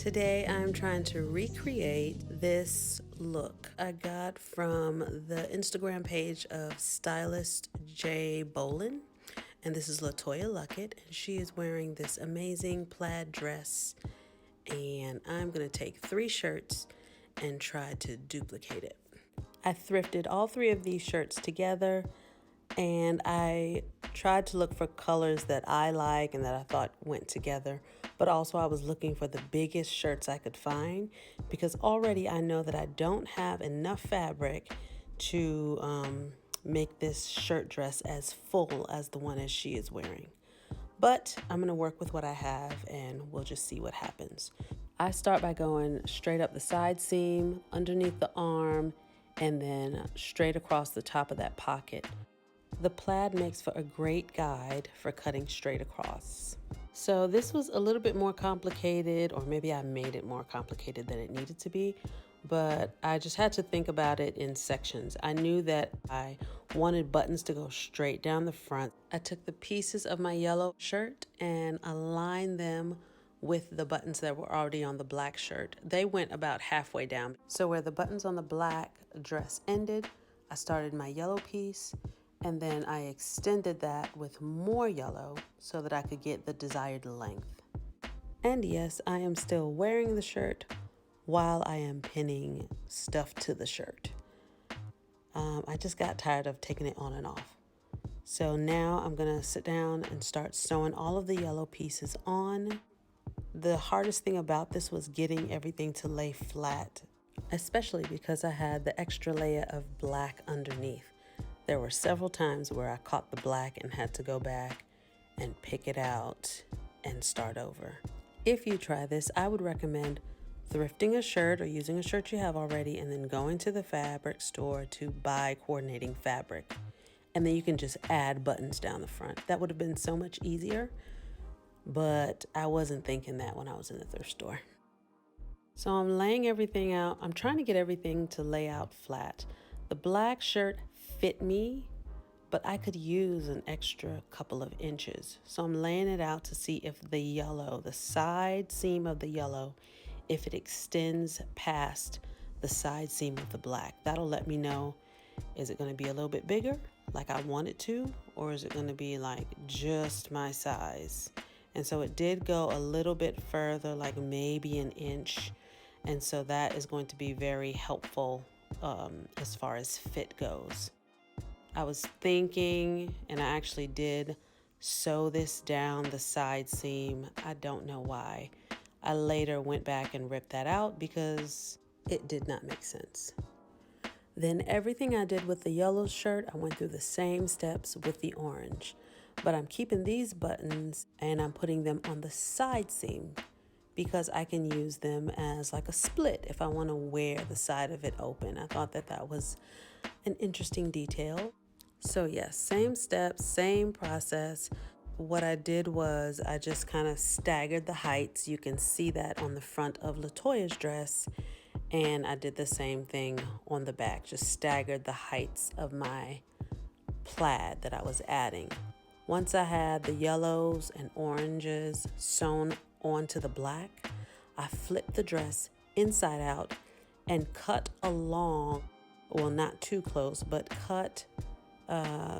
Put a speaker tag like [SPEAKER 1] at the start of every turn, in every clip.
[SPEAKER 1] Today I'm trying to recreate this look I got from the Instagram page of stylist Jay Bolin. And this is Latoya Luckett, and she is wearing this amazing plaid dress. And I'm going to take 3 shirts and try to duplicate it. I thrifted all 3 of these shirts together, and I tried to look for colors that I like and that I thought went together. But also I was looking for the biggest shirts I could find, because already I know that I don't have enough fabric to make this shirt dress as full as the one as she is wearing. But I'm going to work with what I have and we'll just see what happens. I start by going straight up the side seam, underneath the arm, and then straight across the top of that pocket. The plaid makes for a great guide for cutting straight across. So this was a little bit more complicated, or maybe I made it more complicated than it needed to be, but I just had to think about it in sections. I knew that I wanted buttons to go straight down the front. I took the pieces of my yellow shirt and aligned them with the buttons that were already on the black shirt. They went about halfway down. So where the buttons on the black dress ended, I started my yellow piece, and then I extended that with more yellow so that I could get the desired length. And yes, I am still wearing the shirt while I am pinning stuff to the shirt. I just got tired of taking it on and off. So now I'm gonna sit down and start sewing all of the yellow pieces on. The hardest thing about this was getting everything to lay flat, especially because I had the extra layer of black underneath. There were several times where I caught the black and had to go back and pick it out and start over. If you try this, I would recommend thrifting a shirt or using a shirt you have already and then going to the fabric store to buy coordinating fabric. And then you can just add buttons down the front. That would have been so much easier, but I wasn't thinking that when I was in the thrift store. So I'm laying everything out. I'm trying to get everything to lay out flat. The black shirt fit me, but I could use an extra couple of inches. So I'm laying it out to see if the yellow, the side seam of the yellow, if it extends past the side seam of the black. That'll let me know, is it going to be a little bit bigger like I want it to, or is it going to be like just my size? And so it did go a little bit further, like maybe an inch. And so that is going to be very helpful as far as fit goes. I was thinking, and I actually did sew this down the side seam. I don't know why. I later went back and ripped that out because it did not make sense. Then everything I did with the yellow shirt, I went through the same steps with the orange. But I'm keeping these buttons and I'm putting them on the side seam because I can use them as like a split if I want to wear the side of it open. I thought that that was an interesting detail. So yes, same steps, same process. What I did was I just kind of staggered the heights. You can see that on the front of Latoya's dress. And I did the same thing on the back, just staggered the heights of my plaid that I was adding. Once I had the yellows and oranges sewn onto the black, I flipped the dress inside out and cut along, well, not too close, but cut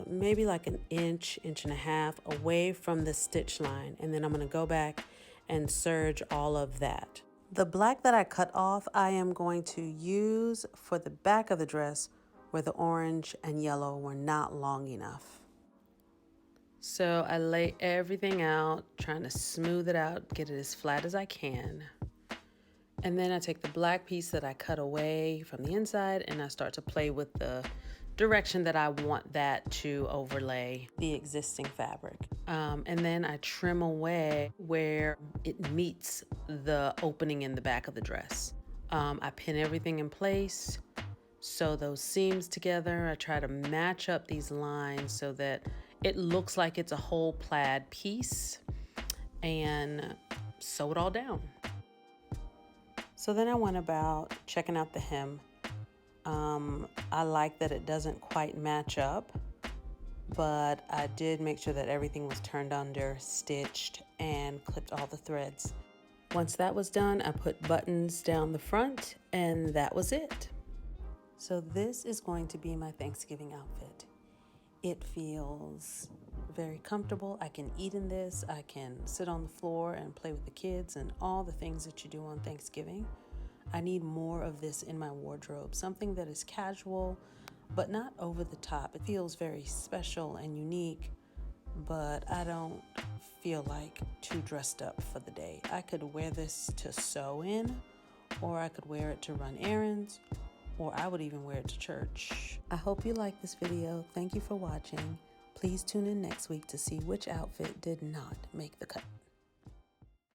[SPEAKER 1] maybe like an inch, inch and a half away from the stitch line. And then I'm going to go back and serge all of that. The black that I cut off, I am going to use for the back of the dress where the orange and yellow were not long enough. So I lay everything out, trying to smooth it out, get it as flat as I can. And then I take the black piece that I cut away from the inside and I start to play with the direction that I want that to overlay the existing fabric. And then I trim away where it meets the opening in the back of the dress. I pin everything in place, sew those seams together. I try to match up these lines so that it looks like it's a whole plaid piece, and sew it all down. So then I went about checking out the hem. I like that it doesn't quite match up, but I did make sure that everything was turned under, stitched, and clipped all the threads. Once that was done, I put buttons down the front, and that was it. So this is going to be my Thanksgiving outfit. It feels very comfortable. I can eat in this. I can sit on the floor and play with the kids and all the things that you do on Thanksgiving. I need more of this in my wardrobe, something that is casual, but not over the top. It feels very special and unique, but I don't feel like too dressed up for the day. I could wear this to sew in, or I could wear it to run errands, or I would even wear it to church. I hope you like this video. Thank you for watching. Please tune in next week to see which outfit did not make the cut.